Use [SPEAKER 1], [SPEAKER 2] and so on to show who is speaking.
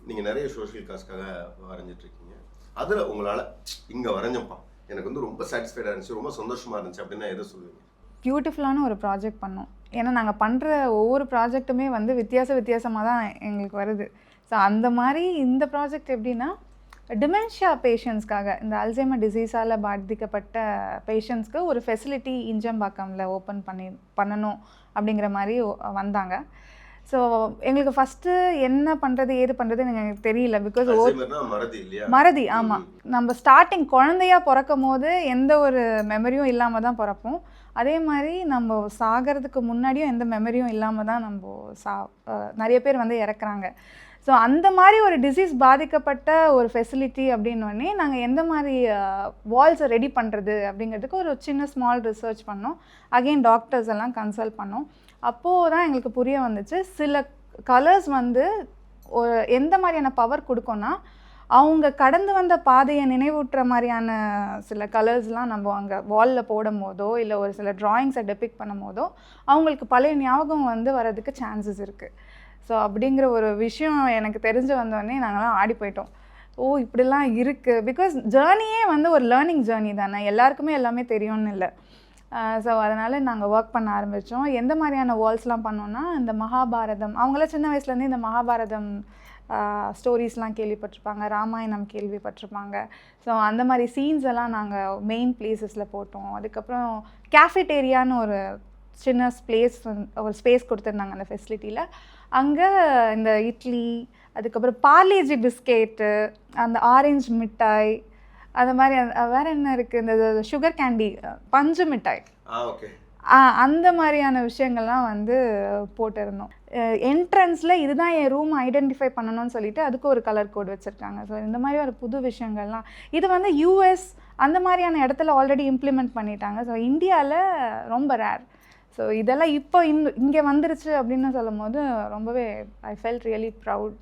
[SPEAKER 1] நீங்கள் நிறைய சோஷியல் காஸ்க்காக வரைஞ்சிட்ருக்கீங்க. அதில் உங்களால் இங்கே வரைஞ்சப்பா எனக்கு வந்து ரொம்ப சாட்டிஸ்ஃபைடாக இருந்துச்சு, ரொம்ப சந்தோஷமாக இருந்துச்சு அப்படின்னா எதை சொல்லுவீங்க?
[SPEAKER 2] பியூட்டிஃபுல்லான ஒரு ப்ராஜெக்ட் பண்ணோம். ஏன்னா நாங்கள் பண்ணுற ஒவ்வொரு ப்ராஜெக்ட்டுமே வந்து வித்தியாசமாக தான் எங்களுக்கு வருது. ஸோ அந்த மாதிரி இந்த ப்ராஜெக்ட் எப்படின்னா, டிமென்ஷியா பேஷண்ட்ஸ்க்காக, இந்த அல்சைமர் டிசீஸால் பாதிக்கப்பட்ட பேஷண்ட்ஸ்க்கு ஒரு ஃபெசிலிட்டி இஞ்சம்பாக்கமில் ஓப்பன் பண்ணணும் அப்படிங்கிற மாதிரி வந்தாங்க. ஸோ எங்களுக்கு ஃபஸ்ட்டு என்ன பண்ணுறது ஏது பண்ணுறதுன்னு எனக்கு தெரியல. பிகாஸ் மறதி. ஆமாம், நம்ம ஸ்டார்டிங் குழந்தையாக பிறக்கும் போது எந்த ஒரு மெமரியும் இல்லாமல் தான் பிறப்போம். அதே மாதிரி நம்ம சாகிறதுக்கு முன்னாடியும் எந்த மெமரியும் இல்லாமல் தான் நம்ம நிறைய பேர் வந்து இறக்குறாங்க. ஸோ அந்த மாதிரி ஒரு டிசீஸ் பாதிக்கப்பட்ட ஒரு ஃபெசிலிட்டி அப்படின்னோடனே நாங்கள் எந்த மாதிரி வால்ஸை ரெடி பண்ணுறது அப்படிங்கிறதுக்கு ஒரு சின்ன ஸ்மால் ரிசர்ச் பண்ணோம். அகெயின் டாக்டர்ஸ் எல்லாம் கன்சல்ட் பண்ணோம். அப்போது தான் எங்களுக்கு புரிய வந்துச்சு, சில கலர்ஸ் வந்து ஒரு எந்த மாதிரியான பவர் கொடுக்கும்னா, அவங்க கடந்து வந்த பாதையை நினைவூட்டுற மாதிரியான சில கலர்ஸ்லாம் நம்ம அங்கே வாலில் போடும் போதோ இல்லை ஒரு சில ட்ராயிங்ஸை டெபிக் பண்ணும் போதோ அவங்களுக்கு பழைய ஞாபகம் வந்து வர்றதுக்கு சான்சஸ் இருக்குது. ஸோ அப்படிங்கிற ஒரு விஷயம் எனக்கு தெரிஞ்சு வந்தோடனே நாங்கள்லாம் ஆடி போயிட்டோம். ஓ இப்படிலாம் இருக்குது. பிகாஸ் ஜேர்னியே வந்து ஒரு லேர்னிங் ஜேர்னி தானே, எல்லாருக்குமே எல்லாமே தெரியும்னு இல்லை. ஸோ அதனால் நாங்கள் ஒர்க் பண்ண ஆரம்பித்தோம். எந்த மாதிரியான வால்ஸ்லாம் பண்ணோன்னா, இந்த மகாபாரதம், அவங்களாம் சின்ன வயசுலேருந்து இந்த மகாபாரதம் ஸ்டோரிஸ்லாம் கேள்விப்பட்டிருப்பாங்க, ராமாயணம் கேள்விப்பட்டிருப்பாங்க. ஸோ அந்த மாதிரி சீன்ஸ் எல்லாம் நாங்கள் மெயின் பிளேசஸில் போட்டோம். அதுக்கப்புறம் கேஃபிடேரியான்னு ஒரு சின்ன ஒரு ஸ்பேஸ் கொடுத்துருந்தாங்க அந்த ஃபெசிலிட்டியில். அங்கே இந்த இட்லி, அதுக்கப்புறம் பார்லேஜி பிஸ்கெட்டு, அந்த ஆரஞ்சு மிட்டாய், அந்த மாதிரி வேறு என்ன இருக்குது, இந்த சுகர் கேண்டி, பஞ்சு மிட்டாய், அந்த மாதிரியான விஷயங்கள்லாம் வந்து போட்டிருந்தோம். என்ட்ரன்ஸில் இதுதான் என் ரூம் ஐடென்டிஃபை பண்ணணும்னு சொல்லிட்டு அதுக்கு ஒரு கலர் கோட் வச்சுருக்காங்க. ஸோ இந்த மாதிரி ஒரு புது விஷயங்கள்லாம் இது வந்து யூஎஸ் அந்த மாதிரியான இடத்துல ஆல்ரெடி இம்ப்ளிமெண்ட் பண்ணிட்டாங்க. ஸோ இந்தியாவில் ரொம்ப ரேர். ஸோ இதெல்லாம் இப்போ இங்கே வந்துருச்சு அப்படின்னு சொல்லும் போது ரொம்பவே ஐ ஃபெல்ட் ரியலி ப்ரவுட்.